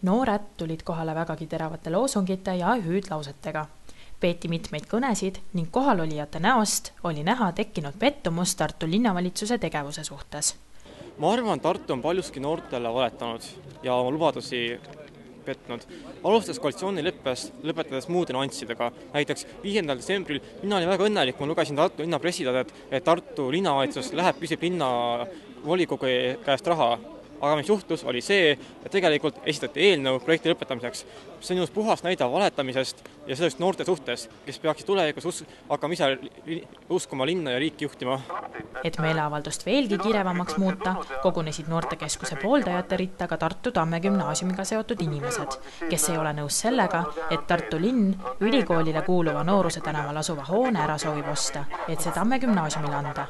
Noored tulid kohale vägagi teravate loosungite ja hüüdlausetega. Peeti mitmeid kõnesid ning kohalolijate näost oli näha tekkinud pettumus Tartu linnavalitsuse tegevuse suhtes. Ma arvan, Tartu on paljuski noortele valetanud ja oma lubadusi petnud. Alustas koalitsioonileppest, lõpetades muude nüanssidega. Näiteks 5. detsembril mina olin väga õnnelik, ma lugesin Tartu linna pressiteadet, et Tartu linnavalitsus püsib linna volikogu käest raha. Aga mis juhtus, oli see, et tegelikult esitati eelnõu projekti lõpetamiseks. See on just puhas näide valetamisest ja sellest noorte suhtes, kes peaksid tulevikus hakkama ise uskuma linna ja riiki juhtima. Et meeleavaldust veelgi kirevamaks muuta, kogunesid noortekeskuse pooldajate ritta ka Tartu Tamme gümnaasiumiga seotud inimesed, kes ei ole nõus sellega, et Tartu linn ülikoolile kuuluva Nooruse tänaval asuva hoone ära soovib osta, et see Tamme gümnaasiumile anda.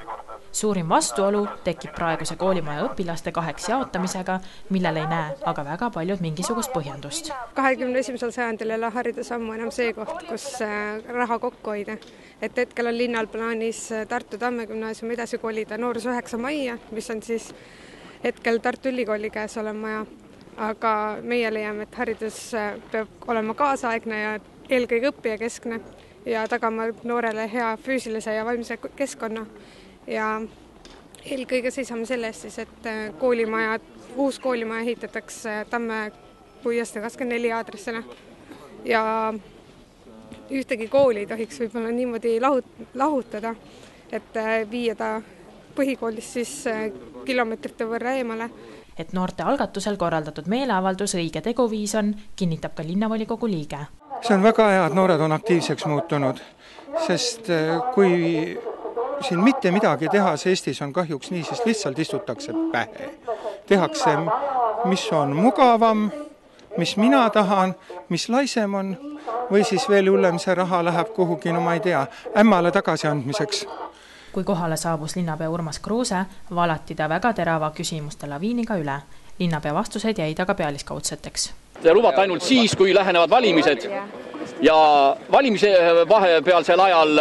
Suurim vastuolu tekib praeguse koolimaja õpilaste 2 jaotamisega, millel ei näe aga väga paljud mingisugust põhjendust. 21. sajandil ei ole haridus ammu enam see koht, kus raha kokku hoida. Et hetkel on linnal plaanis Tartu Tamme gümnaasium edasi kolida Nooruse 9 majja, mis on siis hetkel Tartu Ülikooli käes olema. Aga meie leiame, et haridus peab olema kaasaegne ja eelkõige õppijakeskne ja tagama noorele hea füüsilise ja vaimse keskkonna. Ja eelkõige seisame sellest siis, et uus koolimaja ehitatakse Tamme Puiestee 24 aadressile ja ühtegi kooli ei tohiks võib-olla niimoodi lahutada, et viia ta põhikoolist siis kilomeetrite võrra eemale. Et noorte algatusel korraldatud meeleavaldus õige teguviis on, kinnitab ka linnavolikogu liige. See on väga hea, et noored on aktiivseks muutunud, sest kui siin mitte midagi tehas Eestis on kahjuks nii, sest lihtsalt istutakse pähe. Tehakse, mis on mugavam, mis mina tahan, mis laisem on, või siis veel hullem see raha läheb kuhugi, no ma ei tea, ämmale tagasi andmiseks. Kui kohale saabus linnapea Urmas Kruuse, valati ta väga terava küsimuste laviiniga üle. Linnapea vastused jäid aga pealiskaudseteks. Te lubate ainult siis, kui lähenevad valimised ja valimise vahepealsel ajal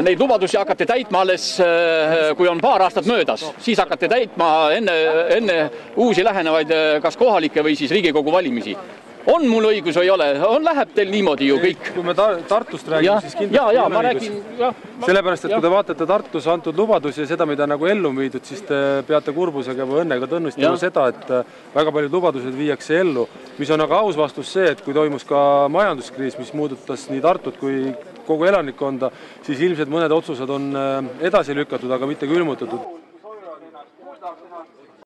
neid lubadusi hakati täitma alles, kui on paar aastat möödas. Siis hakati täitma enne uusi lähenevaid kas kohalikke või siis Riigikogu valimisi. On mul õigus või ei ole? Läheb teil niimoodi ju kõik? Kui me Tartust räägime, siis kindlasti on õigus. Sellepärast, et kui te vaatate Tartus antud lubadusi ja seda, mida nagu ellu viidud, siis te peate kurbusega või õnnega tõnnustama seda, et väga paljud lubadused viiakse ellu. Mis on aga aus vastus see, et kui toimus ka majanduskriis, mis muudutas nii Tartut kui kogu elanikkonda, siis ilmselt mõned otsused on edasi lükatud, aga mitte külmutatud.